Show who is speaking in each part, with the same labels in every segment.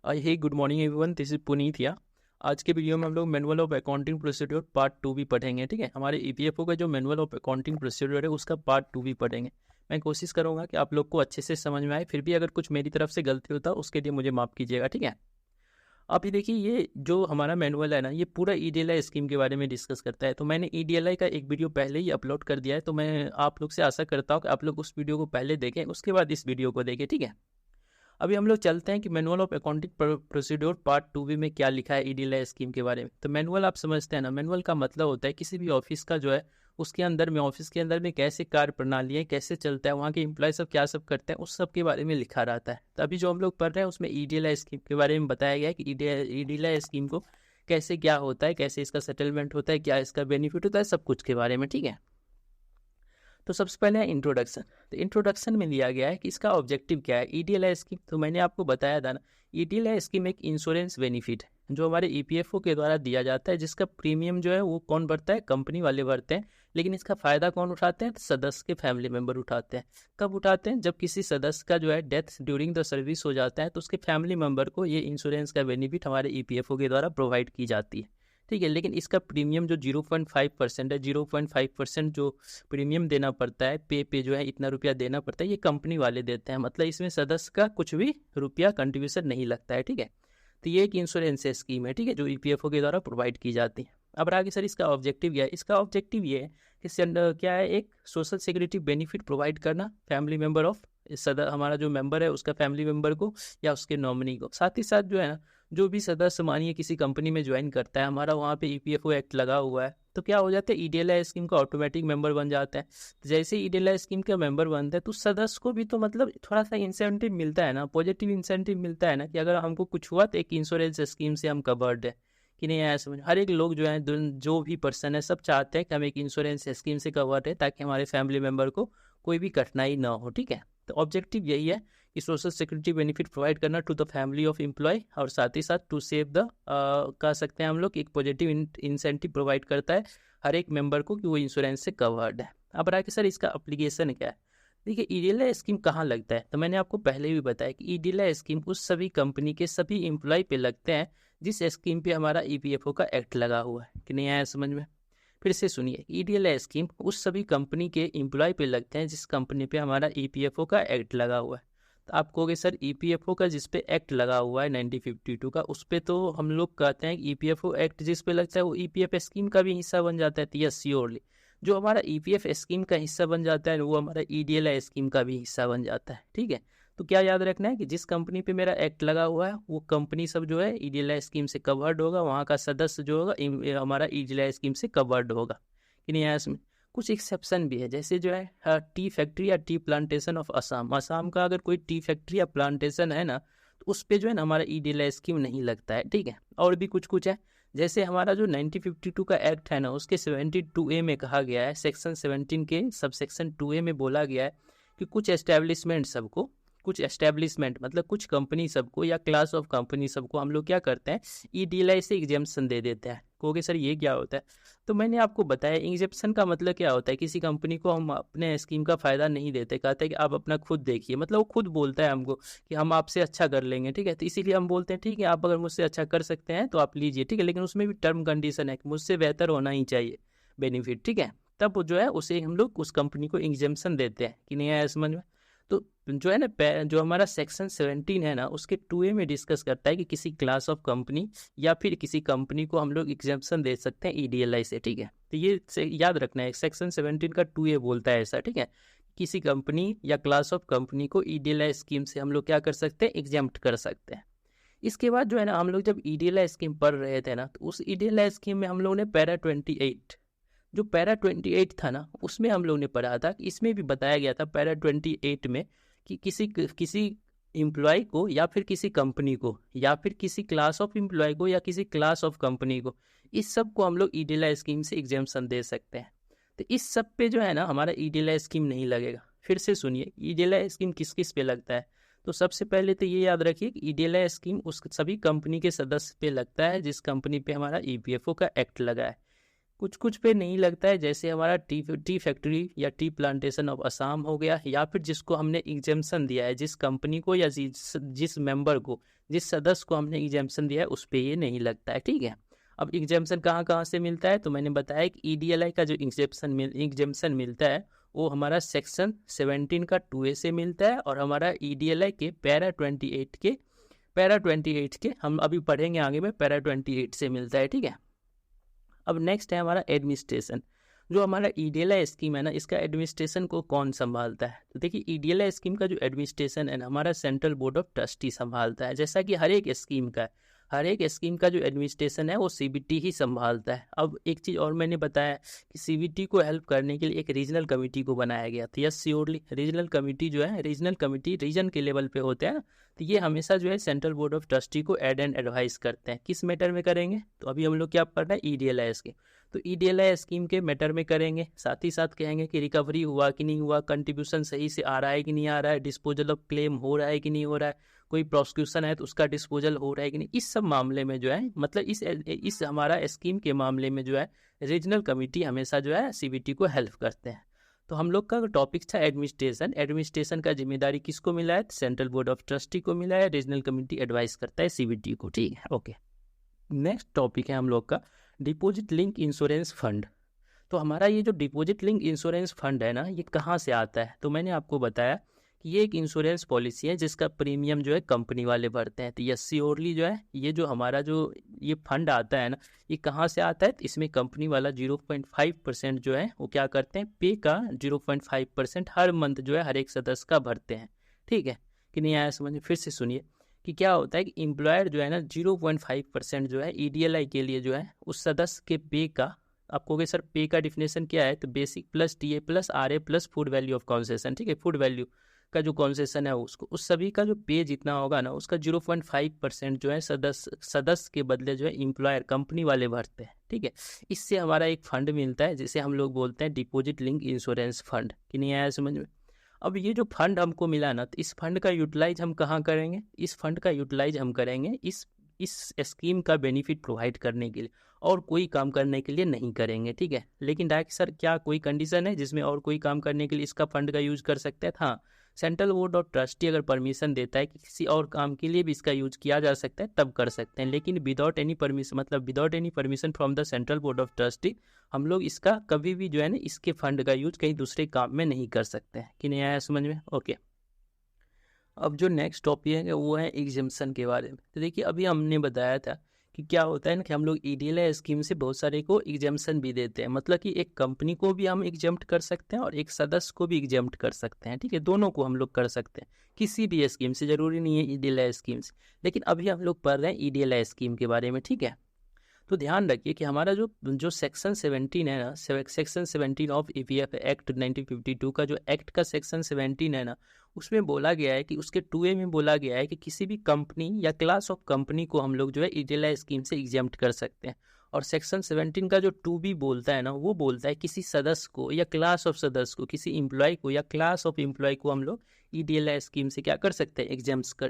Speaker 1: Hey good morning everyone, this is Puneet here. आज के video में हम लोग manual of accounting procedure part 2 भी पढ़ेंगे। ठीक है, हमारे ईपीएफओ का जो मैनुअल ऑफ अकाउंटिंग प्रोसीड्योर है उसका पार्ट 2 भी पढ़ेंगे। मैं कोशिश करूंगा कि आप लोग को अच्छे से समझ में आए, फिर भी अगर कुछ मेरी तरफ से गलती होता है उसके लिए मुझे माफ़ कीजिएगा। ठीक है, अभी देखिए ये जो हमारा मैनुअल है ना, ये पूरा ईडीएलआई स्कीम के बारे में डिस्कस करता है। तो मैंने ईडीएलआई का एक वीडियो पहले ही अपलोड कर दिया है, तो मैं आप लोग से आशा करता हूँ कि आप लोग उस वीडियो को पहले देखें, उसके बाद इस वीडियो को देखें। ठीक है, अभी हम लोग चलते हैं कि manual of accounting procedure part 2 भी में क्या लिखा है ईडीएलआई स्कीम के बारे में। तो मैनुअल आप समझते हैं ना, मैनुअल का मतलब होता है किसी भी ऑफिस का जो है उसके अंदर में, ऑफिस के अंदर में कैसे कार्य प्रणाली है, कैसे चलता है, वहाँ के एम्प्लॉय सब क्या सब करते हैं, उस सब के बारे में लिखा रहता है। तो अभी जो हम लोग पढ़ रहे हैं उसमें ईडीएलआई स्कीम के बारे में बताया गया है कि ईडीएलआई स्कीम को कैसे क्या होता है, कैसे इसका सेटलमेंट होता है, क्या इसका बेनिफिट होता है, सब कुछ के बारे में। ठीक है, तो सबसे पहले है इंट्रोडक्शन। तो इंट्रोडक्शन में लिया गया है कि इसका ऑब्जेक्टिव क्या है। ईडीएलआई स्कीम, तो मैंने आपको बताया था ना, ईडीएलआई स्कीम एक इंश्योरेंस बेनिफिट है जो हमारे ईपीएफओ के द्वारा दिया जाता है, जिसका प्रीमियम जो है वो कौन भरता है, कंपनी वाले भरते हैं। लेकिन इसका फायदा कौन उठाते हैं, सदस्य के फैमिली मेंबर उठाते हैं। कब उठाते हैं, जब किसी सदस्य का जो है डेथ ड्यूरिंग द सर्विस हो जाता है, तो उसके फैमिली मेंबर को ये इंश्योरेंस का बेनिफिट हमारे ईपीएफओ के द्वारा प्रोवाइड की जाती है। ठीक है, लेकिन इसका प्रीमियम जो 0.5% है, 0.5% जो प्रीमियम देना पड़ता है, पे जो है इतना रुपया देना पड़ता है, ये कंपनी वाले देते हैं। मतलब इसमें सदस्य का कुछ भी रुपया कंट्रीब्यूशन नहीं लगता है। ठीक है, तो ये एक इंश्योरेंस स्कीम है, ठीक है, जो ईपीएफओ के द्वारा प्रोवाइड की जाती है। अब आगे सर इसका ऑब्जेक्टिव क्या है। इसका ऑब्जेक्टिव ये है कि इसके अंदर क्या है, एक सोशल सिक्योरिटी बेनिफिट प्रोवाइड करना फैमिली मेंबर ऑफ हमारा जो मेंबर है उसका फैमिली मेंबर को या उसके नॉमिनी को। साथ ही साथ जो है ना, जो भी सदस्य मानिए किसी कंपनी में ज्वाइन करता है, हमारा वहाँ पे ईपीएफओ एक्ट लगा हुआ है, तो क्या हो जाता है, ईडीएलआई स्कीम का ऑटोमेटिक मेंबर बन जाता है। जैसे ईडीएलआई स्कीम का मेंबर बनता है तो सदस्य को भी तो मतलब थोड़ा सा इंसेंटिव मिलता है ना, पॉजिटिव इंसेंटिव मिलता है ना, कि अगर हमको कुछ हुआ तो एक इंश्योरेंस स्कीम से हम कवर्ड है कि नहीं। ऐसा समझ, हर एक लोग जो है, जो भी पर्सन है, सब चाहते हैं कि हम एक इंश्योरेंस स्कीम से कवर्ड है, ताकि हमारे फैमिली मेंबर को कोई भी कठिनाई ना हो। ठीक है, तो ऑब्जेक्टिव यही है कि सोशल सिक्योरिटी बेनिफिट प्रोवाइड करना to the family of employ, और साथ ही साथ टू सेव द कह सकते हैं हम लोग, एक पॉजिटिव इंसेंटिव प्रोवाइड करता है हर एक मेंबर को कि वो इंश्योरेंस से कवर्ड है। अब रहा कि सर इसका अप्लीकेशन क्या है। देखिए ईडीएलआई स्कीम कहाँ लगता है, तो मैंने आपको पहले भी बताया कि ईडीएलआई स्कीम उस सभी कंपनी के सभी एम्प्लॉय पे लगते हैं जिस स्कीम पे हमारा ईपीएफओ का एक्ट लगा हुआ है। कि नहीं आया समझ में, फिर से सुनिए, ईडीएलआई स्कीम उस सभी कंपनी के एम्प्लॉय पे लगते हैं जिस कंपनी पे हमारा ईपीएफओ का एक्ट लगा हुआ है। तो आप कहोगे सर ईपीएफओ का जिस पे एक्ट लगा हुआ है 1952 का, उस पे तो हम लोग कहते हैं कि ईपीएफओ एक्ट जिस पे लगता है वो ईपीएफ स्कीम का भी हिस्सा बन जाता है। तो यस श्योरली, जो हमारा ईपीएफ स्कीम का हिस्सा बन जाता है वो हमारा ईडीएलआई स्कीम का भी हिस्सा बन जाता है। ठीक है, तो क्या याद रखना है कि जिस कंपनी पे मेरा एक्ट लगा हुआ है वो कंपनी सब जो है ईडीएलआई स्कीम से कवर्ड होगा, वहाँ का सदस्य जो होगा हमारा ईडीएलआई स्कीम से कवर्ड होगा। कि नहीं, इसमें कुछ एक्सेप्शन भी है, जैसे जो है टी फैक्ट्री या tea plantation of Assam, Assam का अगर कोई टी फैक्ट्री या प्लांटेशन है ना, तो उस पे जो है ना हमारा ईडीएलआई स्कीम नहीं लगता है। ठीक है, और भी कुछ कुछ है, जैसे हमारा जो 1952 का एक्ट है ना, उसके 72A में कहा गया है, सेक्शन 17 के सब सेक्शन 2A में बोला गया है कि कुछ एस्टेब्लिशमेंट सबको, कुछ एस्टेब्लिशमेंट मतलब कुछ कंपनी सबको या क्लास ऑफ कंपनी सबको हम लोग क्या करते हैं, ईडीएलआई से एग्जेम्पशन दे देते हैं। कहोगे सर ये क्या होता है, तो मैंने आपको बताया एग्जेम्पशन का मतलब क्या होता है। किसी कंपनी को हम अपने स्कीम का फ़ायदा नहीं देते, कहते हैं कि आप अपना खुद देखिए, मतलब वो खुद बोलता है हमको कि हम आपसे अच्छा कर लेंगे। ठीक है, तो इसीलिए हम बोलते हैं ठीक है आप अगर मुझसे अच्छा कर सकते हैं तो आप लीजिए। ठीक है, लेकिन उसमें भी टर्म कंडीशन है कि मुझसे बेहतर होना ही चाहिए बेनिफिट। ठीक है, तब जो है उसे हम लोग उस कंपनी को एग्जेम्पशन देते हैं। कि नहीं आया समझ में, तो जो है ना, जो हमारा सेक्शन 17 है ना, उसके 2A में डिस्कस करता है कि किसी क्लास ऑफ कंपनी या फिर किसी कंपनी को हम लोग एग्जेम्पशन दे सकते हैं ईडीएलआई से। ठीक है, तो ये याद रखना है, सेक्शन 17 का 2A बोलता है ऐसा। ठीक है, किसी कंपनी या क्लास ऑफ कंपनी को ईडीएलआई स्कीम से हम लोग क्या कर सकते हैं, एग्जेम्प्ट कर सकते हैं। इसके बाद जो है ना, हम लोग जब ईडीएलआई स्कीम पढ़ रहे थे ना, तो उस ईडीएलआई स्कीम में हम लोगों ने पैरा 28, जो पैरा 28 था ना, उसमें हम लोग ने पढ़ा था कि इसमें भी बताया गया था पैरा 28 में कि किसी एम्प्लॉय को या फिर किसी कंपनी को या फिर किसी क्लास ऑफ एम्प्लॉय को या किसी क्लास ऑफ कंपनी को, इस सब को हम लोग ईडीएलआई स्कीम से एग्जेम्पशन दे सकते हैं। तो इस सब पे जो है ना हमारा ईडीएलआई स्कीम नहीं लगेगा। फिर से सुनिए, ईडीएलआई स्कीम किस किस पे लगता है। तो सबसे पहले तो ये याद रखिए कि ईडीएलआई स्कीम उस सभी कंपनी के सदस्य पे लगता है जिस कंपनी पे हमारा ईपीएफओ का एक्ट लगा है। कुछ कुछ पे नहीं लगता है, जैसे हमारा टी फैक्ट्री या टी प्लांटेशन ऑफ असम हो गया, या फिर जिसको हमने एग्जेम्पशन दिया है, जिस कंपनी को या जिस मेंबर को, जिस सदस्य को हमने एग्जेम्पशन दिया है, उस पे ये नहीं लगता है। ठीक है, अब एग्जेम्पशन कहाँ कहाँ से मिलता है, तो मैंने बताया कि ईडीएलआई का जो एग्जेम्पशन मिलता है वो हमारा सेक्शन 17 का 2A से मिलता है, और हमारा ईडीएलआई के पैरा 28 के हम अभी पढ़ेंगे आगे में, पैरा 28 से मिलता है। ठीक है, अब नेक्स्ट है हमारा एडमिनिस्ट्रेशन। जो हमारा ईडीएलआई स्कीम है ना, इसका एडमिनिस्ट्रेशन को कौन संभालता है, तो देखिए ईडीएलआई स्कीम का जो एडमिनिस्ट्रेशन है ना, हमारा सेंट्रल बोर्ड ऑफ ट्रस्टी संभालता है, जैसा कि हर एक स्कीम का जो एडमिनिस्ट्रेशन है वो सीबीटी ही संभालता है। अब एक चीज़ और मैंने बताया कि सीबीटी को हेल्प करने के लिए एक रीजनल कमेटी को बनाया गया था। Yes surely, regional committee region के लेवल पे होते हैं, तो ये हमेशा जो है सेंट्रल बोर्ड ऑफ ट्रस्टी को एड एंड एडवाइस करते हैं। किस मैटर में करेंगे, तो अभी हम लोग क्या पढ़ रहे हैं, ईडीएलआई स्कीम, तो ईडीएलआई स्कीम के मैटर में करेंगे। साथ ही साथ कहेंगे कि रिकवरी हुआ कि नहीं हुआ, कंट्रीब्यूशन सही से आ रहा है कि नहीं आ रहा है, डिस्पोजल ऑफ क्लेम हो रहा है कि नहीं हो रहा है, कोई प्रोसिक्यूशन है तो उसका डिस्पोजल हो रहा है कि नहीं। इस सब मामले में जो है, मतलब इस हमारा स्कीम के मामले में जो है रीजनल कमेटी हमेशा जो है सीबीटी को हेल्प करते हैं। तो हम लोग का टॉपिक था एडमिनिस्ट्रेशन का जिम्मेदारी किसको मिला है, सेंट्रल बोर्ड ऑफ ट्रस्टी को मिला है, रीजनल कमेटी एडवाइस करता है सीबीटी को। ठीक है, ओके। नेक्स्ट टॉपिक है हम लोग का डिपॉजिट लिंक इंश्योरेंस फंड। तो हमारा ये जो डिपॉजिट लिंक इंश्योरेंस फंड है ना, ये कहाँ से आता है, तो मैंने आपको बताया कि ये एक इंश्योरेंस पॉलिसी है जिसका प्रीमियम जो है कंपनी वाले भरते हैं। तो ये श्योरली जो है, ये जो हमारा जो ये फंड आता है ना, ये कहाँ से आता है, तो इसमें कंपनी वाला 0.5% जो है वो क्या करते हैं, पे का 0.5% हर मंथ जो है हर एक सदस्य का भरते हैं। ठीक है कि नहीं आया समझ में, फिर से सुनिए कि क्या होता है कि एम्प्लॉयर जो है ना 0.5% जो है ईडीएलआई के लिए जो है उस सदस्य के पे का, आपको कि सर पे का डिफिनेशन क्या है, तो basic plus TA plus RA plus food value of concession. ठीक है, फूड वैल्यू का जो कॉन्सेशन है उसको, उस सभी का जो पे जितना होगा ना, उसका 0.5% जो है सदस्य के बदले जो है एम्प्लॉयर कंपनी वाले भरते हैं। ठीक है, इससे हमारा एक फंड मिलता है जिसे हम लोग बोलते हैं डिपॉजिट लिंक इंश्योरेंस फंड। कि नहीं आया समझ में। अब ये जो फंड हमको मिला ना, तो इस फंड का यूटिलाइज हम कहाँ करेंगे, इस फंड का यूटिलाइज हम करेंगे इस स्कीम का बेनिफिट प्रोवाइड करने के लिए, और कोई काम करने के लिए नहीं करेंगे। ठीक है, लेकिन डायरेक्ट सर क्या कोई कंडीशन है जिसमें और कोई काम करने के लिए इसका फंड का यूज कर सकते हैं, हाँ, सेंट्रल बोर्ड ऑफ ट्रस्टी अगर परमिशन देता है कि किसी और काम के लिए भी इसका यूज किया जा सकता है तब कर सकते हैं, लेकिन without any permission from the central board of trustee हम लोग इसका कभी भी जो है ना इसके फंड का यूज कहीं दूसरे काम में नहीं कर सकते हैं। कि नहीं आया समझ में, ओके। अब जो नेक्स्ट टॉपिक है वो है एग्जेम्पशन के बारे में। तो देखिए अभी हमने बताया था कि क्या होता है ना कि हम लोग ईडीएलआई स्कीम से बहुत सारे को एग्जेम्पशन भी देते हैं, मतलब कि एक कंपनी को भी हम एग्जेम्प्ट कर सकते हैं और एक सदस्य को भी एग्जेम्प्ट कर सकते हैं। ठीक है, दोनों को हम लोग कर सकते हैं किसी भी स्कीम से, जरूरी नहीं है ईडीएलआई स्कीम से, लेकिन अभी हम लोग पढ़ रहे हैं ईडीएलआई स्कीम के बारे में। ठीक है, तो ध्यान रखिए कि हमारा जो सेक्शन 17 है ना, सेक्शन 17 ऑफ ईपीएफ एक्ट 1952 का जो एक्ट का सेक्शन 17 है ना, उसमें बोला गया है कि उसके 2A में बोला गया है कि किसी भी कंपनी या क्लास ऑफ कंपनी को हम लोग जो है ईडीएलआई स्कीम से एग्जेम्प्ट कर सकते हैं। और सेक्शन 17 का जो 2B बोलता है ना, वो बोलता है किसी सदस्य को या क्लास ऑफ सदस्य को, किसी एम्प्लॉय को या क्लास ऑफ एम्प्लॉय को हम लोग ईडीएलआई स्कीम से क्या कर सकते हैं,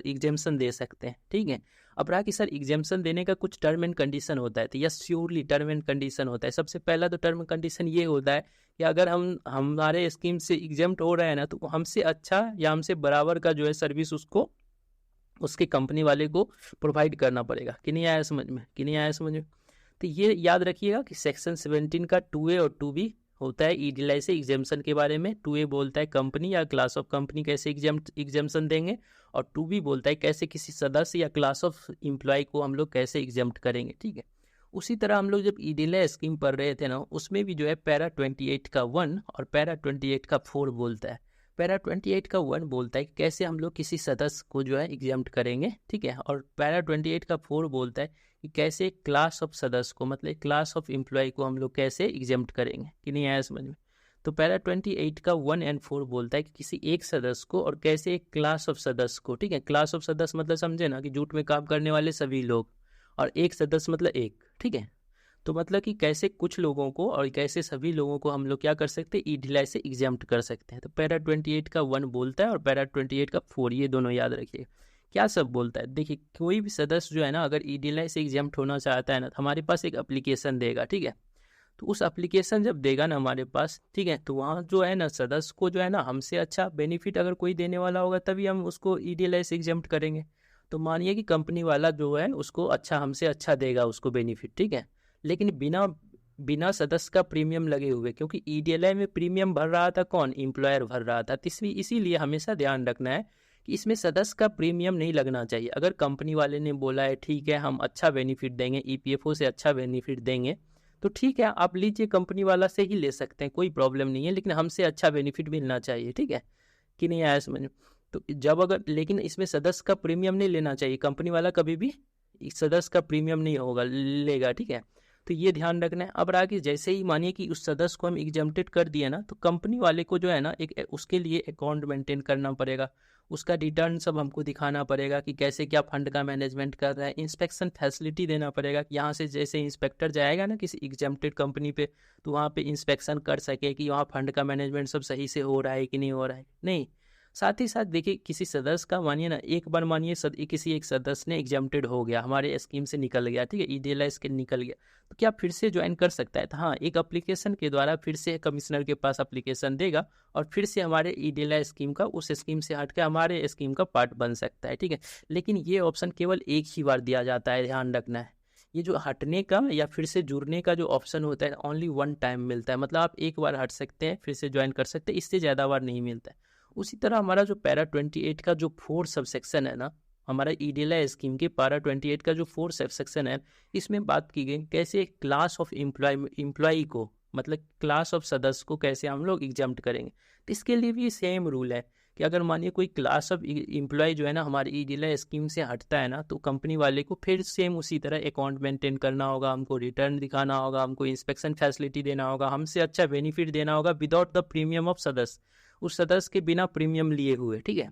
Speaker 1: एग्जेम्पशन दे सकते हैं। ठीक है, अब रहा कि सर एग्जेम्पशन देने का कुछ टर्म एंड कंडीशन होता है, तो yes surely term and condition होता है। सबसे पहला तो टर्म कंडीशन ये होता है कि अगर हम हमारे स्कीम से एग्जेम्प्ट हो रहे हैं ना, तो हमसे अच्छा या हमसे बराबर का जो है सर्विस उसको उसके कंपनी वाले को प्रोवाइड करना पड़ेगा। कि नहीं आया समझ में, कि नहीं आया समझ में। तो ये याद रखिएगा कि सेक्शन 17 का 2A और 2B होता है ईडीएलआई से एग्जेम्पशन के बारे में। 2A बोलता है कंपनी या क्लास ऑफ कंपनी कैसे एग्जेम्पशन देंगे, और 2B बोलता है कैसे किसी सदस्य या क्लास ऑफ एम्प्लॉय को हम लोग कैसे एग्जेम्प्ट करेंगे। ठीक है, उसी तरह हम लोग जब ईडीएलआई स्कीम पढ़ रहे थे ना, उसमें भी जो है पैरा 28 का 1 और पैरा 28 का 4 बोलता है। पैरा 28 का 1 बोलता है कि कैसे हम लोग किसी सदस्य को जो है एग्जेम्प्ट करेंगे। ठीक है, और पैरा 28 का 4 बोलता है कि कैसे क्लास ऑफ सदस्य को, मतलब क्लास ऑफ एम्प्लॉय को हम लोग कैसे एग्जेम्प्ट करेंगे। कि नहीं आया समझ में। तो पैरा 28 का 1 और 4 बोलता है कि किसी एक सदस्य को और कैसे एक क्लास ऑफ सदस्य को। ठीक है, क्लास ऑफ सदस्य मतलब समझे ना कि जूट में काम करने वाले सभी लोग, और एक सदस्य मतलब एक। ठीक है, तो मतलब कि कैसे कुछ लोगों को और कैसे सभी लोगों को हम लोग क्या कर सकते हैं, ईडीएलआई से एग्जेम्प्ट कर सकते हैं। तो पैरा 28 का 1 बोलता है और पैरा 28 का 4, ये दोनों याद रखिए। क्या सब बोलता है, देखिए कोई भी सदस्य जो है ना अगर ईडीएलआई से एग्जेम्प्ट होना चाहता है ना, तो हमारे पास एक एप्लीकेशन देगा। ठीक है, तो उस एप्लीकेशन जब देगा ना हमारे पास, ठीक है, तो वहाँ जो है ना सदस्य को जो है ना हमसे अच्छा बेनिफिट अगर कोई देने वाला होगा तभी हम उसको EDLS एग्जेम्प्ट करेंगे। तो मानिए कि कंपनी वाला जो है उसको अच्छा हमसे अच्छा देगा उसको बेनिफिट, ठीक है, लेकिन बिना बिना सदस्य का प्रीमियम लगे हुए, क्योंकि EDLI में प्रीमियम भर रहा था कौन, एम्प्लॉयर भर रहा था। इसीलिए हमेशा ध्यान रखना है कि इसमें सदस्य का प्रीमियम नहीं लगना चाहिए। अगर कंपनी वाले ने बोला है ठीक है हम अच्छा बेनिफिट देंगे, EPFO से अच्छा बेनिफिट देंगे, तो ठीक है आप लीजिए, कंपनी वाला से ही ले सकते हैं, कोई प्रॉब्लम नहीं है, लेकिन हमसे अच्छा बेनिफिट मिलना चाहिए, ठीक है कि नहीं आया समझ। तो जब अगर, लेकिन इसमें सदस्य का प्रीमियम नहीं लेना चाहिए, कंपनी वाला कभी भी सदस्य का प्रीमियम नहीं होगा लेगा, ठीक है, तो ये ध्यान रखना है। अब आगे जैसे ही मानिए कि उस सदस्य को हम एग्जेम्प्टेड कर दिए ना, तो कंपनी वाले को जो है ना एक उसके लिए अकाउंट मेंटेन करना पड़ेगा, उसका रिटर्न सब हमको दिखाना पड़ेगा कि कैसे क्या फंड का मैनेजमेंट कर रहा है, इंस्पेक्शन फैसिलिटी देना पड़ेगा कि यहाँ से जैसे इंस्पेक्टर जाएगा ना किसी एग्जेम्प्टेड कंपनी पे, तो वहाँ पे इंस्पेक्शन कर सके कि वहाँ फंड का मैनेजमेंट सब सही से हो रहा है कि नहीं हो रहा है, नहीं। साथ ही साथ देखिए किसी सदस्य का मानिए ना, एक बार मानिए किसी एक सदस्य ने एग्जेम्प्टेड हो गया, हमारे स्कीम से निकल गया, ठीक है, EDLS के निकल गया, तो क्या फिर से ज्वाइन कर सकता है? तो हाँ, एक एप्लीकेशन के द्वारा फिर से कमिश्नर के पास एप्लीकेशन देगा और फिर से हमारे EDLI स्कीम का, उस स्कीम से हट के हमारे स्कीम का पार्ट बन सकता है, ठीक है। लेकिन ये ऑप्शन केवल एक ही बार दिया जाता है, ध्यान रखना है। ये जो हटने का या फिर से जुड़ने का जो ऑप्शन होता है ओनली 1 टाइम मिलता है, मतलब आप एक बार हट सकते हैं फिर से ज्वाइन कर सकते हैं, इससे ज़्यादा बार नहीं मिलता है। उसी तरह हमारा जो पैरा 28 का जो 4 सबसेक्शन है ना, हमारा EDLI स्कीम के पैरा 28 का जो 4 सबसेक्शन है, इसमें बात की गई कैसे क्लास ऑफ एम्प्लॉय को, मतलब क्लास ऑफ सदस्य को कैसे हम लोग एग्जाम्प्ट करेंगे। तो इसके लिए भी सेम रूल है कि अगर मानिए कोई क्लास ऑफ एम्प्लॉय जो है ना हमारी EDLI स्कीम से हटता है ना, तो कंपनी वाले को फिर सेम उसी तरह अकाउंट मेंटेन करना होगा, हमको रिटर्न दिखाना होगा, हमको इंस्पेक्शन फैसिलिटी देना होगा, हमसे अच्छा बेनिफिट देना होगा विदाउट द प्रीमियम ऑफ सदस्य, उस सदस्य के बिना प्रीमियम लिए हुए, ठीक है।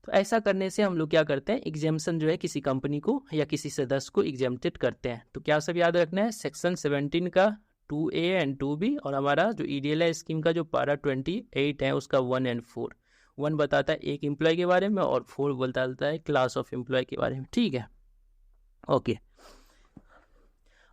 Speaker 1: तो ऐसा करने से हम लोग क्या करते हैं, एग्जेम्पशन जो है किसी कंपनी को या किसी सदस्य को एग्जेम्प्टेड करते हैं। तो क्या सब याद रखना है, सेक्शन 17 का 2A एंड 2B, और हमारा जो EDLI स्कीम का जो पैरा 28 है उसका 1 एंड 4। 1 बताता है एक एम्प्लॉय के बारे में और 4 बताता है क्लास ऑफ एम्प्लॉय के बारे में, ठीक है, ओके।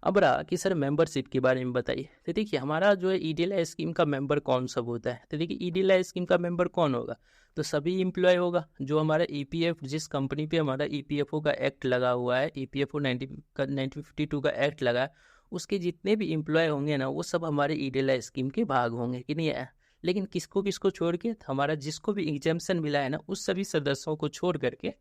Speaker 1: अब रहा कि सर मेंबरशिप के बारे में बताइए। तो देखिए हमारा जो है EDLI स्कीम का मेंबर कौन सब होता है, तो देखिए EDLI स्कीम का मेंबर कौन होगा, तो सभी एम्प्लॉय होगा जो हमारा EPF, जिस कंपनी पे हमारा EPFO का एक्ट लगा हुआ है, EPFO 1952 का एक्ट लगा है, उसके जितने भी एम्प्लॉय होंगे ना वो सब हमारे EDLI स्कीम के भाग होंगे कि नहीं है। लेकिन किसको किसको छोड़ के, हमारा जिसको भी एग्जेम्पशन मिला है ना उस सभी सदस्यों को छोड़ करके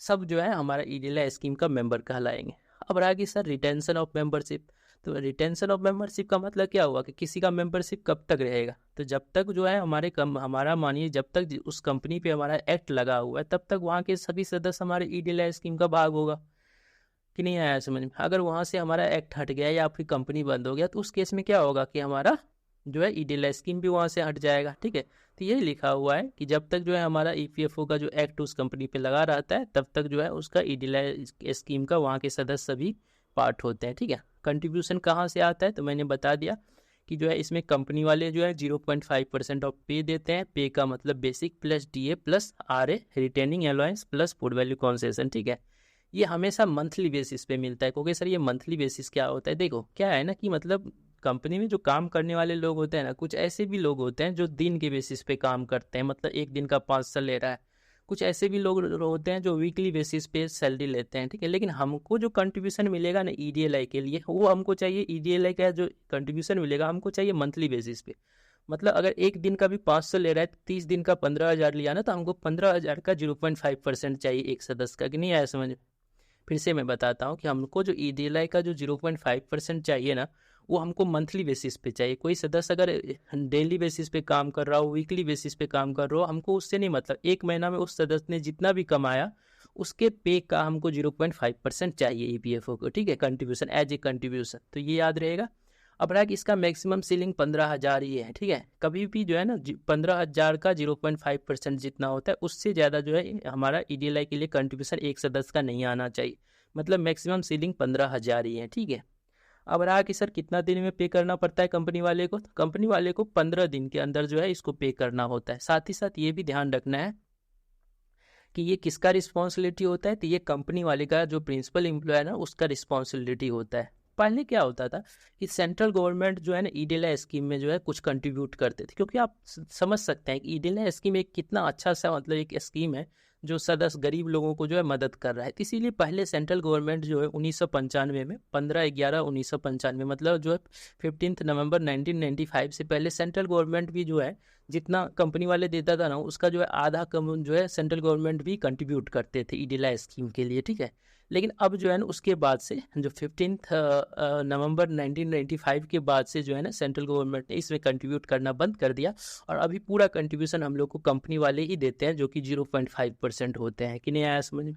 Speaker 1: सब जो है हमारा EDLI स्कीम का मेंबर कहलाएंगे। अब रहा कि सर रिटेंशन ऑफ मेंबरशिप, तो रिटेंशन ऑफ मेंबरशिप का मतलब क्या हुआ कि किसी का मेंबरशिप कब तक रहेगा, तो जब तक जो है हमारा मानिए जब तक उस कंपनी पे हमारा एक्ट लगा हुआ है तब तक वहाँ के सभी सदस्य हमारे EDLI स्कीम का भाग होगा कि नहीं आया समझ में। अगर वहाँ से हमारा एक्ट हट गया या फिर कंपनी बंद हो गया तो उस केस में क्या होगा कि हमारा जो है EDLI स्कीम भी वहाँ से हट जाएगा, ठीक है। तो यही लिखा हुआ है कि जब तक जो है हमारा EPFO का जो एक्ट उस कंपनी पे लगा रहता है तब तक जो है उसका EDLI स्कीम का वहाँ के सदस्य सभी पार्ट होते हैं, ठीक है। कंट्रीब्यूशन कहाँ से आता है, तो मैंने बता दिया कि जो है इसमें कंपनी वाले जो है 0.5% ऑफ पे देते हैं। पे का मतलब basic plus DA plus RA retaining allowance plus food value concession, ठीक है। ये हमेशा मंथली बेसिस पे मिलता है, क्योंकि सर ये मंथली बेसिस क्या होता है, देखो क्या है ना कि मतलब कंपनी में जो काम करने वाले लोग होते हैं ना, कुछ ऐसे भी लोग होते हैं जो दिन के बेसिस पे काम करते हैं, मतलब एक दिन का 500 ले रहा है। कुछ ऐसे भी लोग होते हैं जो वीकली बेसिस पे सैलरी लेते हैं, ठीक है। लेकिन हमको जो कंट्रीब्यूशन मिलेगा ना EDLI के लिए, वो हमको चाहिए, EDLI का जो कंट्रीब्यूशन मिलेगा हमको चाहिए मंथली बेसिस पे। मतलब अगर एक दिन का भी 500 ले रहा है, 30 दिन का 15,000 लिया ना, तो हमको 15,000 का 0.5% चाहिए एक सदस्य का, कि नहीं आया समझ। फिर से मैं बताता हूँ कि हमको जो EDLI का जो 0.5% चाहिए ना, वो हमको मंथली बेसिस पे चाहिए। कोई सदस्य अगर डेली बेसिस पे काम कर रहा हो, वीकली बेसिस पे काम कर रहा हो, हमको उससे नहीं मतलब, एक महीना में उस सदस्य ने जितना भी कमाया उसके पे का हमको 0.5% चाहिए EPFO को, ठीक है, कंट्रीब्यूशन एज ए कंट्रीब्यूशन। तो ये याद रहेगा। अब रहा कि इसका मैक्सिमम सीलिंग 15,000 ही है, ठीक है। कभी भी जो है ना 15,000 का 0.5% जितना होता है, उससे ज़्यादा जो है हमारा EDLI के लिए कंट्रीब्यूशन एक सदस्य का नहीं आना चाहिए। मतलब मैक्सिमम सीलिंग 15,000 ही है, ठीक है। अब रहा कि सर कितना दिन में पे करना पड़ता है कंपनी वाले को, तो कंपनी वाले को 15 दिन के अंदर जो है इसको पे करना होता है। साथ ही साथ ये भी ध्यान रखना है कि ये किसका रिस्पॉन्सिबिलिटी होता है, तो ये कंपनी वाले का जो प्रिंसिपल एम्प्लॉय है ना उसका रिस्पॉन्सिबिलिटी होता है। पहले क्या होता था कि सेंट्रल गवर्नमेंट जो है ना ईडीएलआई स्कीम में जो है कुछ कंट्रीब्यूट करते थे, क्योंकि आप समझ सकते हैं कि ईडीएलआई स्कीम एक कितना अच्छा सा मतलब एक स्कीम है जो सदस्य गरीब लोगों को जो है मदद कर रहा है। इसीलिए पहले सेंट्रल गवर्नमेंट जो है 1995 में 15/11/1995 मतलब जो है 15 नवंबर 1995 से पहले सेंट्रल गवर्नमेंट भी जो है जितना कंपनी वाले देता था ना उसका जो है आधा कम जो है सेंट्रल गवर्नमेंट भी कंट्रीब्यूट करते थे ईडीएलआई स्कीम के लिए, ठीक है। लेकिन अब जो है ना उसके बाद से जो 15 नवंबर 1995 के बाद से जो है ना सेंट्रल गवर्नमेंट ने इसमें कंट्रीब्यूट करना बंद कर दिया और अभी पूरा कंट्रीब्यूशन हम लोग को कंपनी वाले ही देते हैं जो कि 0.5% होते हैं, कि नहीं आया समझ में।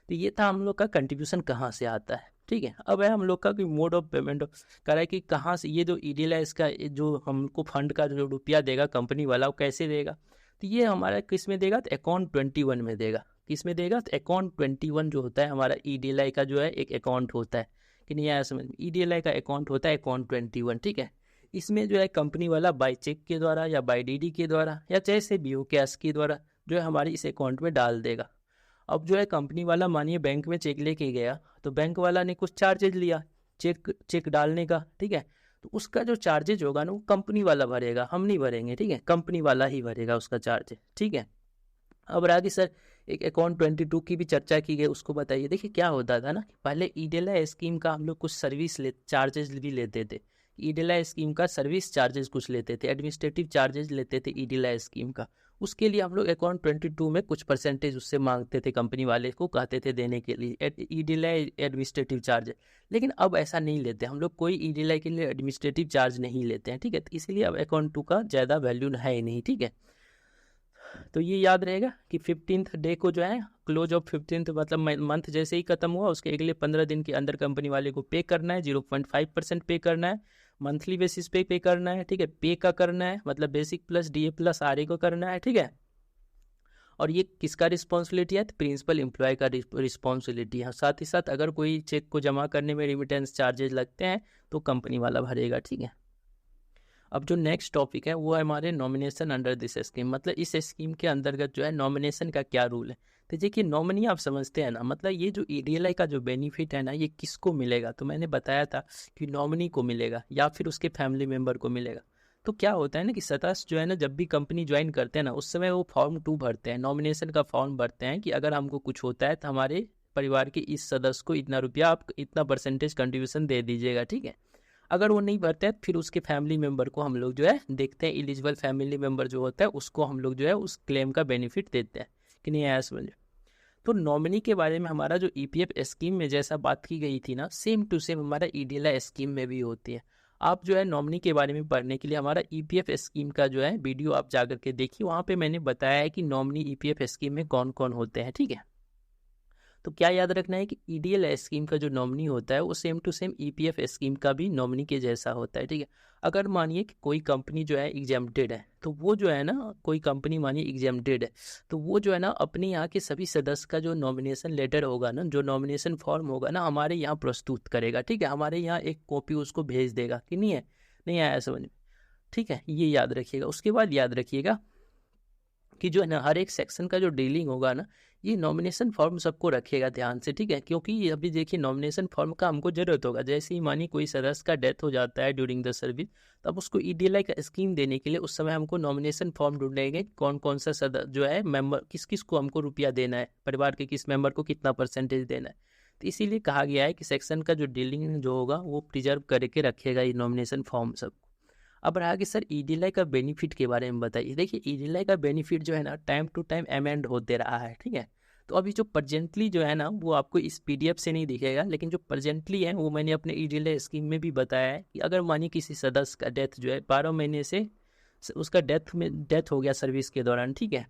Speaker 1: तो ये था हम लोग का कंट्रीब्यूशन कहाँ से आता है, ठीक है। अब है हम लोग का कि मोड ऑफ पेमेंट कह रहा है कि कहाँ से ये जो ईडीएलआई इसका जो हमको फंड का जो रुपया देगा कंपनी वाला वो कैसे देगा। तो ये हमारा किस में देगा, तो अकाउंट 21 में देगा। किस में देगा, तो अकाउंट 21 जो होता है हमारा ईडीएलआई का जो है एक अकाउंट होता है, कि नहीं आया समझ में। ईडीएलआई का अकाउंट होता है अकाउंट 21, ठीक है। इसमें जो है कंपनी वाला बाई चेक के द्वारा या बाई डीडी के द्वारा या जैसे भी हो कैश के द्वारा जो है हमारे इस अकाउंट में डाल देगा। अब जो है कंपनी वाला मानिए बैंक में चेक लेके गया तो बैंक वाला ने कुछ चार्जेज लिया चेक डालने का, ठीक है। तो उसका जो चार्जेज होगा ना वो कंपनी वाला भरेगा, हम नहीं भरेंगे, ठीक है, कंपनी वाला ही भरेगा उसका चार्ज, ठीक है। अब रागी सर एक अकाउंट 22 की भी चर्चा की गई, उसको बताइए। देखिए क्या होता था ना, पहले ईडीएलआई स्कीम का हम लोग कुछ सर्विस चार्जेस भी लेते थे। ईडीएलआई स्कीम का सर्विस चार्जेस कुछ लेते थे, एडमिनिस्ट्रेटिव चार्जेस लेते थे ईडीएलआई स्कीम का। उसके लिए हम लोग अकाउंट 22 में कुछ परसेंटेज उससे मांगते थे, कंपनी वाले को कहते थे देने के लिए ईडीएलआई एडमिनिस्ट्रेटिव चार्ज। लेकिन अब ऐसा नहीं लेते हम लोग, कोई ईडीएलआई के लिए एडमिनिस्ट्रेटिव चार्ज नहीं लेते हैं, ठीक है। तो इसलिए अब अकाउंट 2 का ज़्यादा वैल्यू है ही नहीं, ठीक है। तो ये याद रहेगा कि 15th डे को जो है क्लोज ऑफ 15th मतलब मंथ जैसे ही खत्म हुआ उसके अगले 15 दिन के अंदर कंपनी वाले को पे करना है, 0.5% पे करना है, मंथली बेसिस पे करना है, ठीक है। पे का करना है मतलब basic plus DA plus RA को करना है, ठीक है। और ये किसका रिस्पॉन्सिबिलिटी है, तो प्रिंसिपल एम्प्लॉय का रिस्पॉन्सिबिलिटी है। साथ ही साथ अगर कोई चेक को जमा करने में रिमिटेंस चार्जेज लगते हैं तो कंपनी वाला भरेगा, ठीक है। अब जो नेक्स्ट टॉपिक है वो है हमारे नॉमिनेशन अंडर दिस स्कीम, मतलब इस स्कीम के अंतर्गत जो है नॉमिनेशन का क्या रूल है। तो देखिए नॉमिनी आप समझते हैं ना, मतलब ये जो ईडीएलआई का जो बेनिफिट है ना ये किसको मिलेगा, तो मैंने बताया था कि नॉमिनी को मिलेगा या फिर उसके फैमिली मेम्बर को मिलेगा। तो क्या होता है ना कि सदस्य जो है ना जब भी कंपनी ज्वाइन करते हैं ना उस समय वो फॉर्म 2 भरते हैं, नॉमिनेशन का फॉर्म भरते हैं कि अगर हमको कुछ होता है तो हमारे परिवार के इस सदस्य को इतना रुपया आप इतना परसेंटेज कंट्रीब्यूशन दे दीजिएगा, ठीक है। अगर वो नहीं भरते हैं फिर उसके फैमिली मेम्बर को हम लोग जो है देखते हैं, एलिजिबल फैमिली मेम्बर जो होता है उसको हम लोग जो है उस क्लेम का बेनिफिट देते हैं, कि नहीं आया समझ। तो नॉमिनी के बारे में हमारा जो ईपीएफ स्कीम में जैसा बात की गई थी ना सेम टू सेम हमारा ईडीएलआई स्कीम में भी होती है। आप जो है नॉमिनी के बारे में पढ़ने के लिए हमारा ईपीएफ स्कीम का जो है वीडियो आप जाकर के देखिए, वहाँ पे मैंने बताया है कि नॉमिनी ईपीएफ स्कीम में कौन कौन होते हैं, ठीक है। तो क्या याद रखना है कि ईडीएल स्कीम का जो नॉमिनी होता है वो same to same EPF scheme का भी नॉमिनी के जैसा होता है, ठीक है। अगर मानिए कि कोई कंपनी जो है एग्जेम्प्टेड है तो वो जो है ना कोई कंपनी मानिए एग्जेम्प्टेड है तो वो जो है ना अपने यहाँ के सभी सदस्य का जो नॉमिनेशन लेटर होगा ना, जो नॉमिनेशन फॉर्म होगा ना हमारे यहाँ प्रस्तुत करेगा, ठीक है। हमारे यहाँ एक कॉपी उसको भेज देगा, कि नहीं है, नहीं आया समझ में, ठीक है। ये याद रखिएगा। उसके बाद याद रखिएगा कि जो है ना हर एक सेक्शन का जो डीलिंग होगा ना ये नॉमिनेशन फॉर्म सबको रखिएगा ध्यान से, ठीक है। क्योंकि अभी देखिए नॉमिनेशन फॉर्म का हमको जरूरत होगा, जैसे ही मानिए कोई सदस्य का डेथ हो जाता है ड्यूरिंग द सर्विस तब उसको ईडीएलआई का स्कीम देने के लिए उस समय हमको नॉमिनेशन फॉर्म ढूंढेंगे, कौन कौन सा सदस्य जो है मेंबर किस किस को हमको रुपया देना है, परिवार के किस मेंबर को कितना परसेंटेज देना है। तो इसीलिए कहा गया है कि सेक्शन का जो डीलिंग जो होगा वो प्रिजर्व करके रखेगा ये नॉमिनेशन फॉर्म सब। अब रहा कि सर ईडीएलआई का बेनिफिट के बारे में बताइए। देखिए ईडीएलआई का बेनिफिट जो है ना टाइम टू टाइम अमेंड होते रहा है, ठीक है। तो अभी जो प्रेजेंटली जो है ना वो आपको इस पीडीएफ से नहीं दिखेगा, लेकिन जो प्रेजेंटली है वो मैंने अपने ईडीएलआई स्कीम में भी बताया है कि अगर मानिए किसी सदस्य का डेथ जो है 12 महीने से उसका डेथ हो गया सर्विस के दौरान, ठीक है,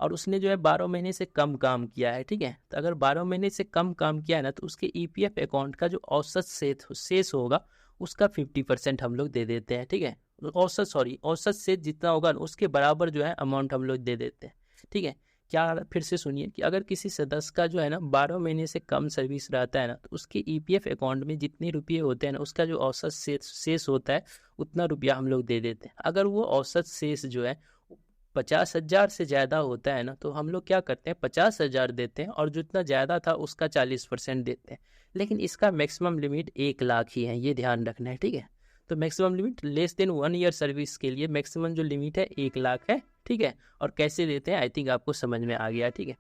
Speaker 1: और उसने जो है 12 महीने से कम काम किया है, ठीक है। तो अगर 12 महीने से कम काम किया है ना तो उसके ईपीएफ अकाउंट का जो औसत शेष होगा उसका 50% हम लोग दे देते हैं, ठीक है। औसत शेष जितना होगा उसके बराबर जो है अमाउंट हम लोग दे देते हैं, ठीक है। क्या फिर से सुनिए कि अगर किसी सदस्य का जो है ना 12 महीने से कम सर्विस रहता है ना तो उसके ईपीएफ अकाउंट में जितने रुपये होते हैं ना उसका जो औसत शेष होता है उतना रुपया हम लोग दे देते हैं। अगर वो औसत शेष जो है 50,000 से ज़्यादा होता है ना, तो हम लोग क्या करते हैं 50,000 देते हैं और जितना ज़्यादा था उसका 40% देते हैं। लेकिन इसका मैक्सिमम लिमिट 1 लाख ही है, ये ध्यान रखना है, ठीक है। तो maximum limit less than 1 year service के लिए मैक्सिमम जो लिमिट है 1 लाख है, ठीक है। और कैसे देते हैं आई थिंक आपको समझ में आ गया, ठीक है।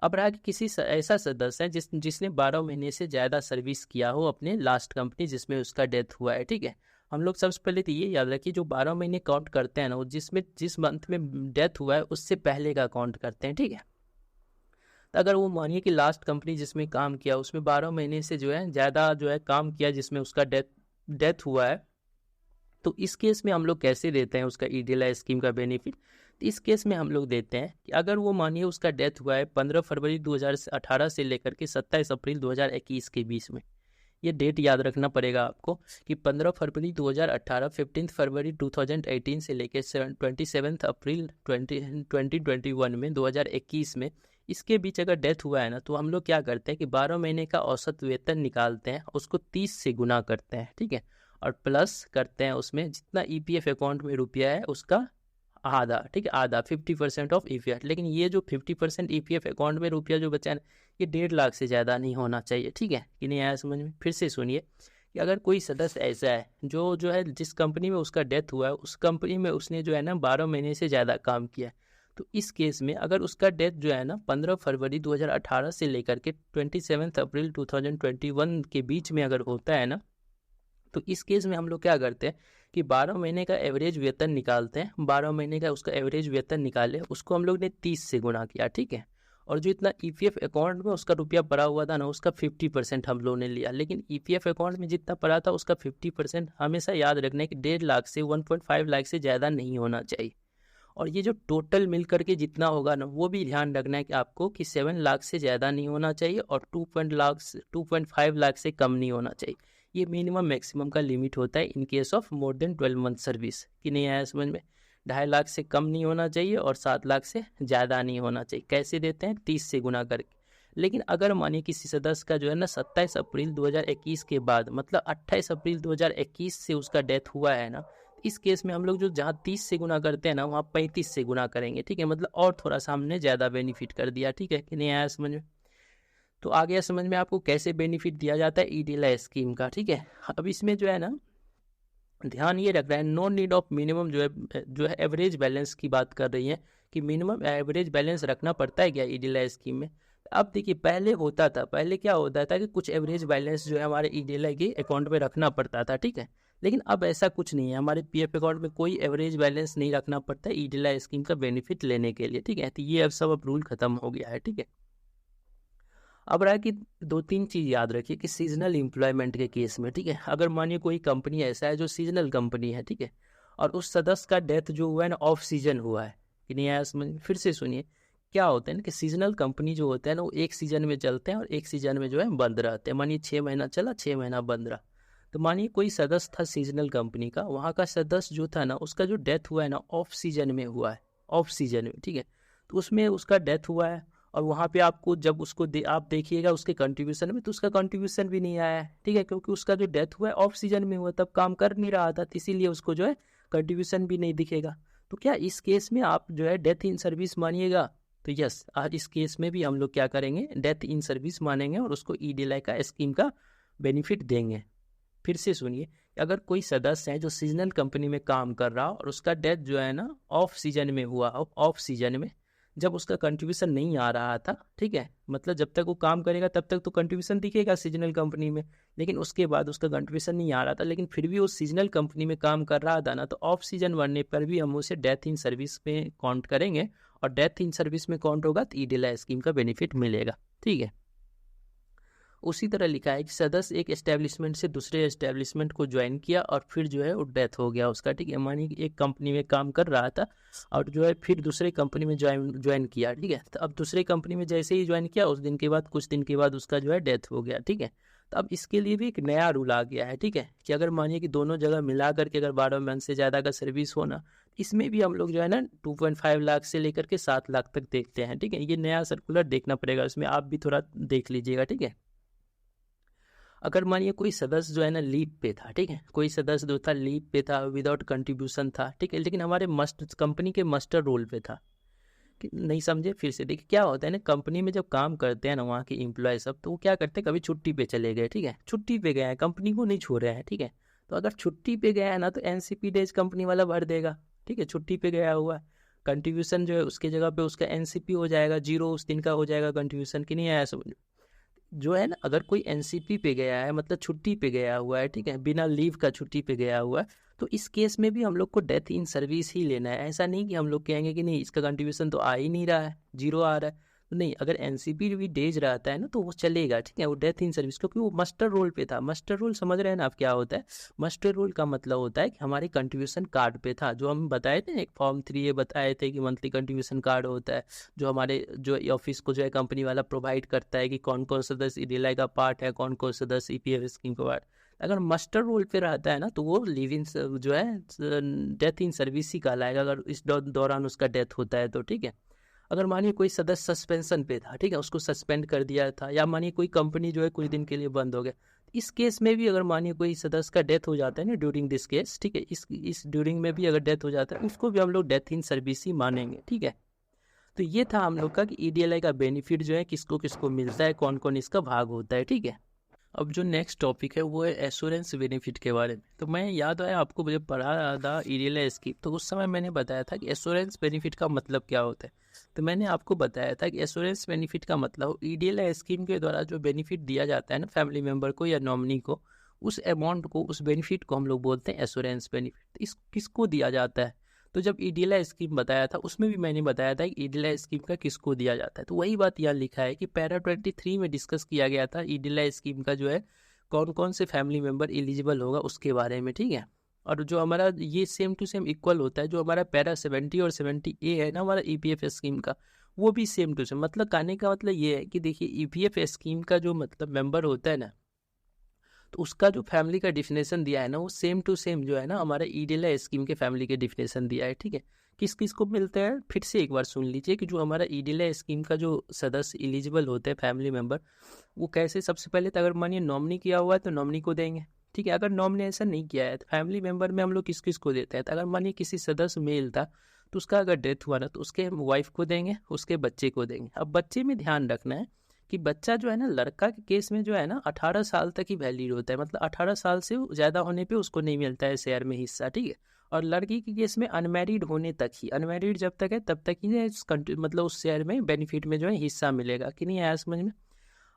Speaker 1: अब रहा कि किसी ऐसा सदस्य है जिसने 12 महीने से ज़्यादा सर्विस किया हो अपने लास्ट कंपनी जिसमें उसका डेथ हुआ है, ठीक है। हम लोग सबसे पहले तो ये याद रखिए जो 12 महीने काउंट करते हैं ना, वो जिस मंथ में डेथ हुआ है उससे पहले का काउंट करते हैं, ठीक है। तो अगर वो मानिए कि लास्ट कंपनी जिसमें काम किया उसमें 12 महीने से जो है ज़्यादा जो है काम किया जिसमें उसका डेथ हुआ है, तो इस केस में हम लोग कैसे देते हैं उसका ईडीएलआई स्कीम का बेनिफिट। तो इस केस में हम लोग देते हैं कि अगर वो मानिए उसका डेथ हुआ है 15 फरवरी 2018 से लेकर के 27 अप्रैल 2021 के बीच में, ये डेट याद रखना पड़ेगा आपको कि 15 फरवरी 2018, 15 फरवरी 2018 से लेकर 27 अप्रैल 2021 में 2021 में, इसके बीच अगर डेथ हुआ है ना, तो हम लोग क्या करते हैं कि 12 महीने का औसत वेतन निकालते हैं, उसको 30 से गुना करते हैं, ठीक है। और प्लस करते हैं उसमें जितना ईपीएफ अकाउंट में रुपया है उसका आधा, ठीक है, आधा 50% ऑफ ईपीएफ। लेकिन ये जो 50% ईपीएफ अकाउंट में रुपया जो बचा है ये 1.5 लाख से ज़्यादा नहीं होना चाहिए, ठीक है कि नहीं आया समझ में। फिर से सुनिए कि अगर कोई सदस्य ऐसा है जो है जिस कंपनी में उसका डेथ हुआ है उस कंपनी में उसने जो है ना 12 महीने से ज़्यादा काम किया है, तो इस केस में अगर उसका डेथ जो है ना 15 फरवरी 2018 से लेकर के 27 अप्रैल 2021 के बीच में अगर होता है ना, तो इस केस में हम लोग क्या करते हैं कि 12 महीने का एवरेज वेतन निकालते हैं। 12 महीने का उसका एवरेज वेतन निकाले, उसको हम लोग ने 30 से गुना किया, ठीक है। और जो इतना ईपीएफ अकाउंट में उसका रुपया पड़ा हुआ था ना, उसका 50% हम लोग ने लिया। लेकिन ईपीएफ अकाउंट में जितना पड़ा था उसका 50% हमेशा याद रखना है कि 1.5 लाख से 1.5 लाख से ज़्यादा नहीं होना चाहिए। और ये जो टोटल मिल करके जितना होगा ना, वो भी ध्यान रखना है कि आपको कि 7 लाख से ज़्यादा नहीं होना चाहिए और 2.5 लाख से कम नहीं होना चाहिए। ये मिनिमम मैक्सिमम का लिमिट होता है in case of more than 12 month service, कि नहीं आया समझ में। 2.5 लाख से कम नहीं होना चाहिए और 7 लाख से ज़्यादा नहीं होना चाहिए। कैसे देते हैं 30 से गुना करके। लेकिन अगर मानिए किसी सदस्य का जो है ना 27 अप्रैल 2021 के बाद मतलब 28 अप्रैल 2021 से उसका डेथ हुआ है ना, इस केस में हम लोग जो जहाँ 30 से गुना करते हैं ना वहाँ 35 से गुना करेंगे, ठीक है। मतलब और थोड़ा सा हमने ज़्यादा बेनिफिट कर दिया, ठीक है कि नहीं आया समझ में। तो आ गया समझ में आपको कैसे बेनिफिट दिया जाता है ईडीएलआई स्कीम का, ठीक है। अब इसमें जो है ना ध्यान ये रख रहा है नो नीड ऑफ मिनिमम जो है एवरेज बैलेंस की बात कर रही है कि मिनिमम एवरेज बैलेंस रखना पड़ता है क्या ईडीएलआई स्कीम में। अब देखिए पहले होता था, पहले क्या होता था कि कुछ एवरेज बैलेंस जो है हमारे ईडीएलआई के अकाउंट में रखना पड़ता था, ठीक है। लेकिन अब ऐसा कुछ नहीं है, हमारे पीएफ अकाउंट में कोई एवरेज बैलेंस नहीं रखना पड़ता है ईडीएलआई स्कीम का बेनिफिट लेने के लिए, ठीक है। तो ये अब सब रूल खत्म हो गया है, ठीक है। अब रहा कि 2-3 चीज़ याद रखिए कि सीजनल एम्प्लॉयमेंट के केस में, ठीक है, अगर मानिए कोई कंपनी ऐसा है जो सीजनल कंपनी है, ठीक है, और उस सदस्य का डेथ जो हुआ है ना ऑफ सीजन हुआ है, कि नहीं आया समझ। फिर से सुनिए क्या होता है ना कि सीजनल कंपनी जो होता है ना वो एक सीजन में चलते हैं और एक सीजन में जो है बंद रहते हैं। मानिए 6 महीना चला, 6 महीना बंद रहा। तो मानिए कोई सदस्य था सीजनल कंपनी का, वहाँ का सदस्य जो था ना उसका जो डेथ हुआ है ना ऑफ सीजन में हुआ है, ऑफ सीजन में, ठीक है। तो उसमें उसका डेथ हुआ है और वहाँ पे आपको जब उसको आप देखिएगा उसके कंट्रीब्यूशन में, तो उसका कंट्रीब्यूशन भी नहीं आया है, ठीक है, क्योंकि उसका जो डेथ हुआ है ऑफ सीजन में हुआ, तब काम कर नहीं रहा था, इसीलिए उसको जो है कंट्रीब्यूशन भी नहीं दिखेगा। तो क्या इस केस में आप जो है डेथ इन सर्विस मानिएगा? तो यस, आज इस केस में भी हम लोग क्या करेंगे, डेथ इन सर्विस मानेंगे और उसको ईडीएलआई का स्कीम का बेनिफिट देंगे। फिर से सुनिए, अगर कोई सदस्य है जो सीजनल कंपनी में काम कर रहा हो और उसका डेथ जो है ना ऑफ सीजन में हुआ हो, ऑफ सीजन में जब उसका कंट्रीब्यूशन नहीं आ रहा था, ठीक है, मतलब जब तक वो काम करेगा तब तक तो कंट्रीब्यूशन दिखेगा सीजनल कंपनी में, लेकिन उसके बाद उसका कंट्रीब्यूशन नहीं आ रहा था, लेकिन फिर भी वो सीजनल कंपनी में काम कर रहा था ना, तो ऑफ सीजन बनने पर भी हम उसे डेथ इन सर्विस में काउंट करेंगे और डेथ इन सर्विस में काउंट होगा तो ईडीएलआई स्कीम का बेनिफिट मिलेगा, ठीक है। उसी तरह लिखा है कि सदस्य एक एस्टेब्लिशमेंट से दूसरे एस्टेब्लिशमेंट को ज्वाइन किया और फिर जो है वो डेथ हो गया उसका, ठीक है। मानिए कि एक कंपनी में काम कर रहा था और जो है फिर दूसरे कंपनी में ज्वाइन किया, ठीक है। तो अब दूसरे कंपनी में जैसे ही ज्वाइन किया उस दिन के बाद कुछ दिन के बाद उसका जो है डेथ हो गया, ठीक है। तो अब इसके लिए भी एक नया रूल आ गया है, ठीक है, कि अगर मानिए कि दोनों जगह मिला करके अगर 12 मंथ से ज़्यादा का सर्विस होना, इसमें भी हम लोग जो है ना 2.5 लाख से लेकर के 7 लाख तक देखते हैं, ठीक है। ये नया सर्कुलर देखना पड़ेगा, उसमें आप भी थोड़ा देख लीजिएगा, ठीक है। अगर मानिए कोई सदस्य जो है ना लीव पे था, ठीक है, कोई सदस्य जो था लीव पे था, विदाउट कंट्रीब्यूशन था, ठीक है, लेकिन हमारे कंपनी के मास्टर रोल पे था। नहीं समझे, फिर से देखिए क्या होता है ना, कंपनी में जब काम करते हैं ना वहाँ के एम्प्लॉय सब, तो वो क्या करते हैं, कभी छुट्टी पे चले गए, ठीक है, छुट्टी पे गए हैं, कंपनी को नहीं छोड़ रहे हैं, ठीक है, तो अगर छुट्टी पे गया है ना तो एनसीपी डेज कंपनी वाला भर देगा, ठीक है, छुट्टी पे गया हुआ है, कंट्रीब्यूशन जो है उसके जगह पे उसका एनसीपी हो जाएगा, 0 उस दिन का हो जाएगा कंट्रीब्यूशन, कि नहीं आया समझ जो है ना। अगर कोई एनसीपी पे गया है मतलब छुट्टी पे गया हुआ है, ठीक है, बिना लीव का छुट्टी पे गया हुआ है, तो इस केस में भी हम लोग को डेथ इन सर्विस ही लेना है। ऐसा नहीं कि हम लोग कहेंगे कि नहीं इसका कंट्रीब्यूशन तो आ ही नहीं रहा है, 0 आ रहा है, तो नहीं, अगर एनसीपी भी डेज रहता है ना तो वो चलेगा, ठीक है, वो डेथ इन सर्विस, क्योंकि वो मास्टर रोल पे था। मास्टर रोल समझ रहे हैं ना आप क्या होता है? मास्टर रोल का मतलब होता है कि हमारे कंट्रीब्यूशन कार्ड पे था, जो हम बताए थे एक फॉर्म 3 बताए थे कि मंथली कंट्रीब्यूशन कार्ड होता है, जो हमारे जो ऑफिस को जो है कंपनी वाला प्रोवाइड करता है कि कौन कौन सदस्य ईडीएलआई का पार्ट है, कौन कौन सदस्य ईपीएफ स्कीम का पार्ट। अगर मास्टर रोल पे रहता है ना तो वो लिव इन जो है डेथ इन सर्विस ही कहलाएगा, अगर इस दौरान उसका डेथ होता है तो, ठीक है। अगर मानिए कोई सदस्य सस्पेंशन पे था, ठीक है, उसको सस्पेंड कर दिया था, या मानिए कोई कंपनी जो है कुछ दिन के लिए बंद हो गया, इस केस में भी अगर मानिए कोई सदस्य का डेथ हो जाता है ना ड्यूरिंग दिस केस, ठीक है, इस ड्यूरिंग में भी अगर डेथ हो जाता है उसको भी हम लोग डेथ इन सर्विस ही मानेंगे, ठीक है। तो ये था हम लोग का कि ईडीएलआई का बेनिफिट जो है किसको किसको मिलता है, कौन कौन इसका भाग होता है, ठीक है। अब जो नेक्स्ट टॉपिक है वो है एश्योरेंस बेनिफिट के बारे में। तो मैं याद आया आपको मुझे पढ़ा था ईडीएलआई स्कीम, तो उस समय मैंने बताया था कि एश्योरेंस बेनिफिट का मतलब क्या होता है। तो मैंने आपको बताया था कि एश्योरेंस बेनिफिट का मतलब ईडीएलआई स्कीम के द्वारा जो बेनिफिट दिया जाता है ना फैमिली मेम्बर को या नॉमिनी को, उस अमाउंट को, उस बेनिफिट को हम लोग बोलते हैं एश्योरेंस बेनिफिट। इस किसको दिया जाता है? तो जब ईडीएलआई स्कीम बताया था उसमें भी मैंने बताया था कि ईडीएलआई स्कीम का किसको दिया जाता है। तो वही बात यहाँ लिखा है कि पैरा 23 में डिस्कस किया गया था ईडीएलआई स्कीम का जो है कौन कौन से फैमिली मेम्बर एलिजिबल होगा उसके बारे में, ठीक है। और जो हमारा ये सेम टू सेम इक्वल होता है, जो हमारा पैरा 70 और 70A है ना हमारा ईपीएफ स्कीम का, वो भी सेम टू सेम। मतलब कहने का मतलब ये है कि देखिए ईपीएफ स्कीम का जो मतलब मेंबर होता है ना, तो उसका जो फैमिली का डिफिनेशन दिया है ना वो सेम टू सेम जो है ना हमारा ईडीएलआई स्कीम के फैमिली के डिफिनेशन दिया है, ठीक है। किस किस को मिलता है फिर से एक बार सुन लीजिए कि जो हमारा ईडीएलआई स्कीम का जो सदस्य एलिजिबल होते हैं फैमिली मेंबर, वो कैसे। सबसे पहले तो अगर मानिए नॉमिनी किया हुआ है तो नॉमिनी को देंगे, ठीक है। अगर नॉमिनेशन नहीं किया है तो फैमिली मेंबर में हम लोग किस किस को देते हैं, तो अगर मानिए किसी सदस्य मेल था तो उसका अगर डेथ हुआ ना तो उसके वाइफ को देंगे, उसके बच्चे को देंगे। अब बच्चे में ध्यान रखना है कि बच्चा जो है ना लड़का के केस में जो है ना 18 साल तक ही वैलिड होता है, मतलब 18 साल से ज़्यादा होने पे उसको नहीं मिलता है शेयर में हिस्सा, ठीक है। और लड़की के केस में अनमैरिड होने तक ही, अनमैरिड जब तक है तब तक ही मतलब उस शेयर में बेनिफिट में जो है हिस्सा मिलेगा, कि नहीं आया समझ में।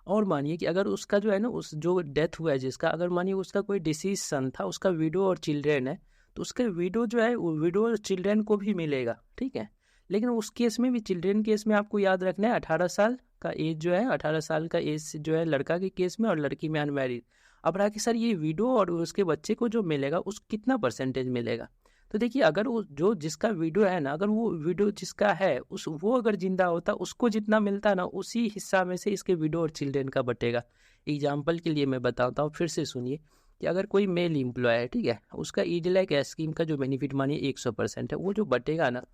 Speaker 1: और मानिए कि अगर उसका जो है ना उस जो डेथ हुआ है जिसका, अगर मानिए उसका कोई डिसीज सन था, उसका विडो और चिल्ड्रेन है, तो उसके विडो जो है वो विडो और चिल्ड्रेन को भी मिलेगा, ठीक है। लेकिन उस केस में भी, चिल्ड्रेन केस में आपको याद रखना है 18 साल का एज जो है, 18 साल का एज जो है लड़का के केस में, और लड़की में अनमैरिड। अब रहा कि सर ये विडो और उसके बच्चे को जो मिलेगा उस कितना परसेंटेज मिलेगा। तो देखिए अगर वो जो जिसका वीडियो है ना, अगर वो वीडियो जिसका है उस वो अगर जिंदा होता उसको जितना मिलता ना उसी हिस्सा में से इसके वीडियो और चिल्ड्रेन का बटेगा। एग्जाम्पल के लिए मैं बताता हूँ, फिर से सुनिए कि अगर कोई मेल एम्प्लॉय है, ठीक है, उसका ईडीएलआई स्कीम का जो बेनिफिट मानिए 100% है, वो जो बटेगा ना,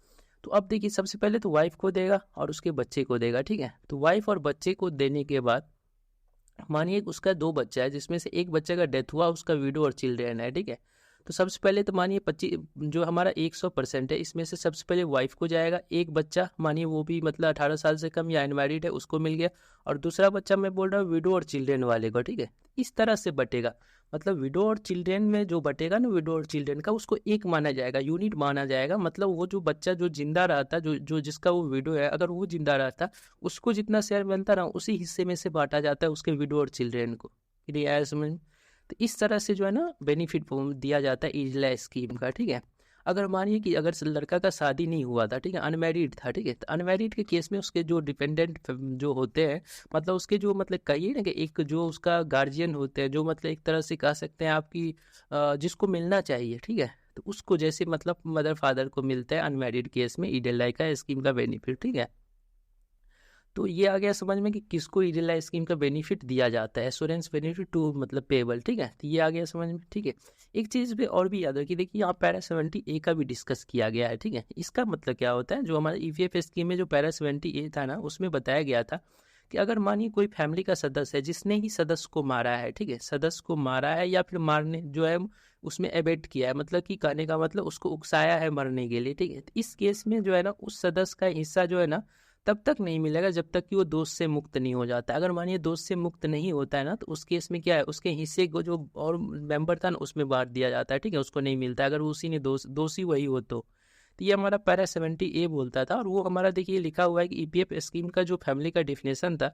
Speaker 1: तो अब देखिए सबसे पहले तो वाइफ को देगा और उसके बच्चे को देगा, ठीक है। तो वाइफ और बच्चे को देने के बाद मानिए उसका 2 बच्चा है जिसमें से एक बच्चे का डेथ हुआ, उसका विडो और चिल्ड्रेन है, ठीक है। तो सबसे पहले तो मानिए 25 जो हमारा 100% है इसमें से सबसे पहले वाइफ को जाएगा, एक बच्चा मानिए वो भी मतलब 18 साल से कम या अनमैरिड है उसको मिल गया, और दूसरा बच्चा मैं बोल रहा हूँ विडो और चिल्ड्रेन वाले को, ठीक है। इस तरह से बटेगा, मतलब विडो और चिल्ड्रेन में जो बटेगा ना विडो और चिल्ड्रेन का, उसको एक माना जाएगा, यूनिट माना जाएगा। मतलब वो जो बच्चा जो जिंदा रहता, जो जिसका वो विडो है, अगर वो जिंदा रहता उसको जितना शेयर बनता ना उसी हिस्से में से बांटा जाता है उसके विडो और चिल्ड्रेन को, ये आया समझ। तो इस तरह से जो है ना बेनिफिट दिया जाता है ईडीएलआई स्कीम का, ठीक है। अगर मानिए कि अगर लड़का का शादी नहीं हुआ था, ठीक है, अनमैरिड था, ठीक है, तो अनमैरिड के केस में उसके जो डिपेंडेंट जो होते हैं, मतलब उसके जो मतलब कहिए ना कि एक जो उसका गार्जियन होते हैं, जो मतलब एक तरह से कह सकते हैं आपकी जिसको मिलना चाहिए, ठीक है, तो उसको जैसे मतलब मदर फादर को मिलता है अनमैरिड केस में ईडीएलआई का स्कीम का बेनिफिट, ठीक है। तो ये आ गया समझ में कि किसको ईडीएलआई स्कीम का बेनिफिट दिया जाता है, एश्योरेंस बेनिफिट टू मतलब पेबल, ठीक है। तो ये आ गया समझ में, ठीक है। एक चीज़ भी और भी याद रखिए, देखिए यहाँ पैरा 70A का भी डिस्कस किया गया है, ठीक है। इसका मतलब क्या होता है, जो हमारा ईपीएफ स्कीम में जो पैरा 70A था ना उसमें बताया गया था कि अगर मानिए कोई फैमिली का सदस्य है जिसने ही सदस्य को मारा है, ठीक है, सदस्य को मारा है या फिर मारने जो है उसमें एबेट किया है, मतलब कि कहने का मतलब उसको उकसाया है मरने के लिए, ठीक है। तो इस केस में जो है ना उस सदस्य का हिस्सा जो है ना तब तक नहीं मिलेगा जब तक कि वो दोष से मुक्त नहीं हो जाता। अगर मानिए दोष से मुक्त नहीं होता है ना तो उस केस में क्या है, उसके हिस्से को जो और मेंबर था ना उसमें बांट दिया जाता है, ठीक है, उसको नहीं मिलता अगर उसी ने दोषी वही हो तो ये हमारा पैरा 70A बोलता था। और वो हमारा देखिए लिखा हुआ है कि ईपीएफ स्कीम का जो फैमिली का डिफिनेशन था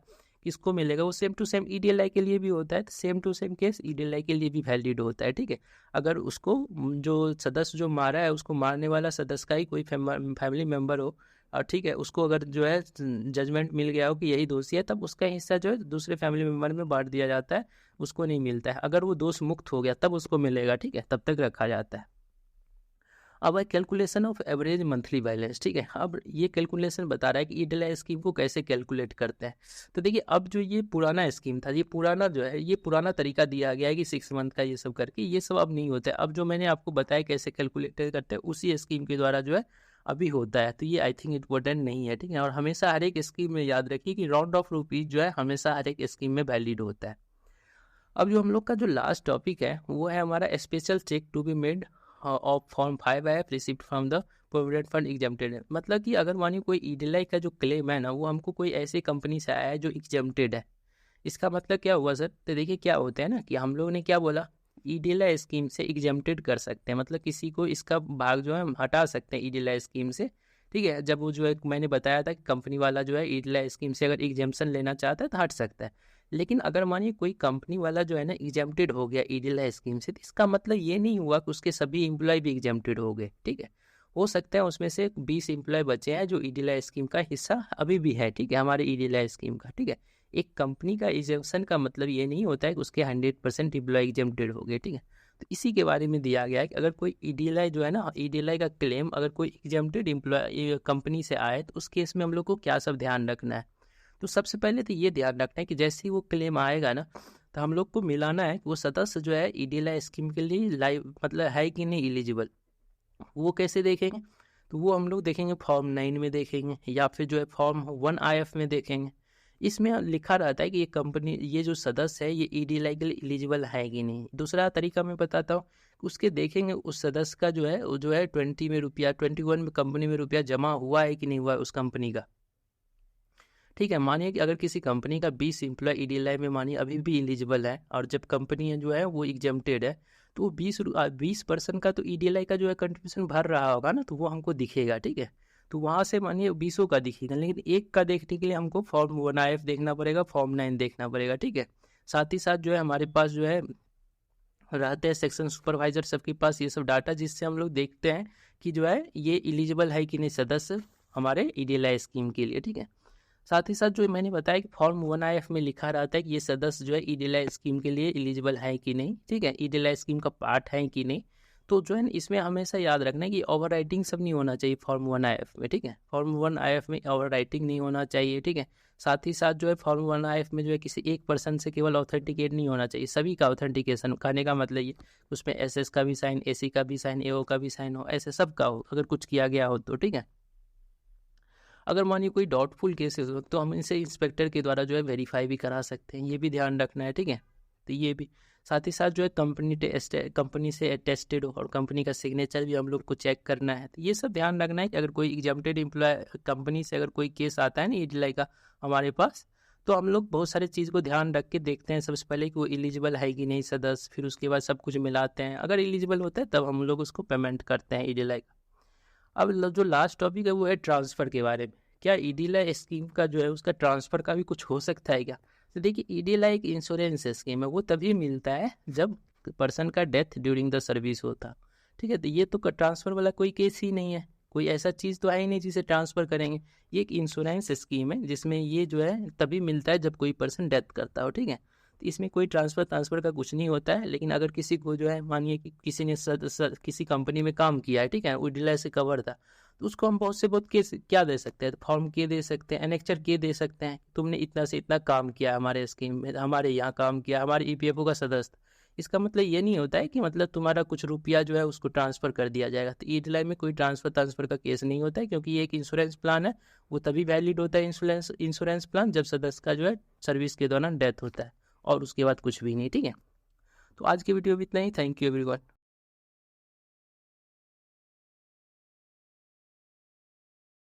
Speaker 1: किसको मिलेगा, वो सेम टू सेम ईडीएलआई के लिए भी होता है, तो सेम टू सेम केस ईडीएलआई के लिए भी वैलिड होता है, ठीक है। अगर उसको जो सदस्य जो मारा है उसको मारने वाला सदस्य का ही कोई फैमिली मेम्बर हो और ठीक है उसको अगर जो है जजमेंट मिल गया हो कि यही दोषी है, तब उसका हिस्सा जो है दूसरे फैमिली मेम्बर में बांट दिया जाता है, उसको नहीं मिलता है। अगर वो दोष मुक्त हो गया तब उसको मिलेगा, ठीक है, तब तक रखा जाता है। अब है calculation of average monthly balance, ठीक है। अब ये कैलकुलेशन बता रहा है कि ईडीएलआई स्कीम को कैसे कैलकुलेट करते हैं। तो देखिए अब जो ये पुराना स्कीम था, ये पुराना जो है ये पुराना तरीका दिया गया है कि 6 मंथ का ये सब करके, ये सब अब नहीं होता है। अब जो मैंने आपको बताया कैसे कैलकुलेट करते हैं उसी स्कीम के द्वारा जो है अभी होता है। तो ये आई थिंक इम्पोर्टेंट नहीं है, ठीक है। और हमेशा हर एक स्कीम में याद रखिए कि राउंड ऑफ रुपीज जो है हमेशा हर एक स्कीम में वैलिड होता है। अब जो हम लोग का जो लास्ट टॉपिक है वो है हमारा special check to be made of form 5 है receipt from the provident fund exempted है। मतलब कि अगर मानिए कोई ईडीएलआई का जो क्लेम है ना वो हमको कोई ऐसी कंपनी से आया है जो एग्जेम्प्टेड है। इसका मतलब क्या हुआ सर, तो देखिए क्या होता है ना कि हम लोग ने क्या बोला, ईडीएलआई स्कीम से एग्जेम्प्टेड कर सकते हैं, मतलब किसी को इसका भाग जो है हम हटा सकते हैं ईडीएलआई स्कीम से, ठीक है। जब वो जो है मैंने बताया था कि कंपनी वाला जो है ईडीएलआई स्कीम से अगर एग्जेम्पशन लेना चाहता है तो हट सकता है। लेकिन अगर मानिए कोई कंपनी वाला जो है ना एग्जेम्प्टेड हो गया ईडीएलआई स्कीम से, तो इसका मतलब ये नहीं हुआ कि उसके सभी एम्प्लॉय भी एग्जेम्प्टेड हो गए, ठीक है। हो सकता है उसमें से 20 एम्प्लॉय बचे हैं जो ईडीएलआई स्कीम का हिस्सा अभी भी है, ठीक है, हमारे ईडीएलआई स्कीम का, ठीक है। एक कंपनी का एग्जेम्पशन का मतलब ये नहीं होता है कि उसके 100% एम्प्लॉय एग्जेम्प्टेड हो गए, ठीक है। तो इसी के बारे में दिया गया है कि अगर कोई ईडीएलआई जो है ना ईडीएलआई का क्लेम अगर कोई एग्जेम्प्टेड एम्प्लॉय कंपनी से आए तो उस केस में हम लोग को क्या सब ध्यान रखना है। तो सबसे पहले तो ये ध्यान रखना है कि जैसे ही वो क्लेम आएगा ना तो हम लोग को मिलाना है कि वो सदस्य जो है ईडीएलआई स्कीम के लिए लाइव मतलब है कि नहीं एलिजिबल। वो कैसे देखेंगे, तो वो हम लोग देखेंगे फॉर्म 9 में देखेंगे या फिर जो है फॉर्म 1IF में देखेंगे। इसमें लिखा रहता है कि ये कंपनी ये जो सदस्य है ये ईडीएलआई के लिए एलिजिबल है कि नहीं। दूसरा तरीका मैं बताता हूँ, उसके देखेंगे उस सदस्य का जो है वो जो है 20 में रुपया 21 में कंपनी में रुपया जमा हुआ है कि नहीं हुआ है उस कंपनी का, ठीक है। मानिए कि अगर किसी कंपनी का 20 एम्प्लॉय ईडीएलआई में मानिए अभी भी एलिजिबल है और जब कंपनी जो है वो एग्जेम्प्टेड है तो वो 20% का तो ईडीएलआई का जो है कंट्रीब्यूशन भर रहा होगा ना, तो वो हमको दिखेगा, ठीक है। तो वहाँ से मानिए 20 का दिखेगा, लेकिन एक का देखने के लिए हमको फॉर्म 1IF देखना पड़ेगा, फॉर्म 9 देखना पड़ेगा, ठीक है। साथ ही साथ जो है हमारे पास जो है रहते हैं सेक्शन सुपरवाइजर सबके पास ये सब डाटा, जिससे हम लोग देखते हैं कि जो है ये एलिजिबल है कि नहीं सदस्य हमारे ईडीएलआई स्कीम के लिए, ठीक है। साथ ही साथ जो मैंने बताया कि फॉर्म 1IF में लिखा रहता है कि ये सदस्य जो है ईडीएलआई स्कीम के लिए एलिजिबल है कि नहीं, ठीक है, ईडीएलआई स्कीम का पार्ट है कि नहीं। तो जो है ना इसमें हमेशा याद रखना है कि ओवर राइटिंग सब नहीं होना चाहिए फॉर्म 1IF में, ठीक है। फॉर्म 1IF में ओवर राइटिंग नहीं होना चाहिए, ठीक है। साथ ही साथ जो है फॉर्म 1IF में जो है किसी एक पर्सन से केवल ऑथेंटिकेट नहीं होना चाहिए, सभी का ऑथेंटिकेशन कहने का मतलब ये उसमें SS का भी साइन, AC का भी साइन, AO का भी साइन हो, ऐसे सब का हो अगर कुछ किया गया हो तो, ठीक है। अगर मानिए कोई डाउटफुल केसेस हो तो हम इनसे इंस्पेक्टर के द्वारा जो है वेरीफाई भी करा सकते हैं, ये भी ध्यान रखना है, ठीक है। तो ये भी साथ ही साथ जो है कंपनी से अटेस्टेड हो और कंपनी का सिग्नेचर भी हम लोग को चेक करना है। तो ये सब ध्यान रखना है कि अगर कोई एग्जेम्प्टेड एम्प्लॉय कंपनी से अगर कोई केस आता है ना ईडीएलआई का हमारे पास, तो हम लोग बहुत सारी चीज़ को ध्यान रख के देखते हैं सबसे पहले कि वो एलिजिबल है कि नहीं सदस्य, फिर उसके बाद सब कुछ मिलाते हैं, अगर एलिजिबल होता है तब हम लोग उसको पेमेंट करते हैं ईडीएलआई का। अब जो लास्ट टॉपिक है वो है ट्रांसफ़र के बारे में। क्या ईडीएलआई स्कीम का जो है उसका ट्रांसफ़र का भी कुछ हो सकता है क्या? तो देखिए ईडीएलआई एक इंश्योरेंस स्कीम है, वो तभी मिलता है जब पर्सन का डेथ ड्यूरिंग द सर्विस होता, ठीक है। तो ये तो ट्रांसफ़र वाला कोई केस ही नहीं है, कोई ऐसा चीज़ तो है ही नहीं जिसे ट्रांसफ़र करेंगे। ये एक इंश्योरेंस स्कीम है जिसमें ये जो है तभी मिलता है जब कोई पर्सन डेथ करता हो, ठीक है। तो इसमें कोई ट्रांसफ़र का कुछ नहीं होता है। लेकिन अगर किसी को जो है मानिए कि किसी ने किसी कंपनी में काम किया है, ठीक है, वो ईडीएलआई से कवर था, तो उसको हम बहुत से बहुत केस क्या दे सकते हैं, तो फॉर्म के दे सकते हैं, एनेक्चर के दे सकते हैं, तुमने इतना से इतना काम किया हमारे स्कीम में, हमारे यहाँ काम किया, हमारे ईपीएफओ का सदस्य, इसका मतलब ये नहीं होता है कि मतलब तुम्हारा कुछ रुपया जो है उसको ट्रांसफ़र कर दिया जाएगा। तो ईडी लाइफ में कोई ट्रांसफ़र का केस नहीं होता है, क्योंकि ये एक इंश्योरेंस प्लान है। वो तभी वैलिड होता है इंश्योरेंस प्लान जब सदस्य का जो है सर्विस के दौरान डेथ होता है, और उसके बाद कुछ भी नहीं। ठीक है, तो आज की वीडियो में इतना ही। Thank you everyone.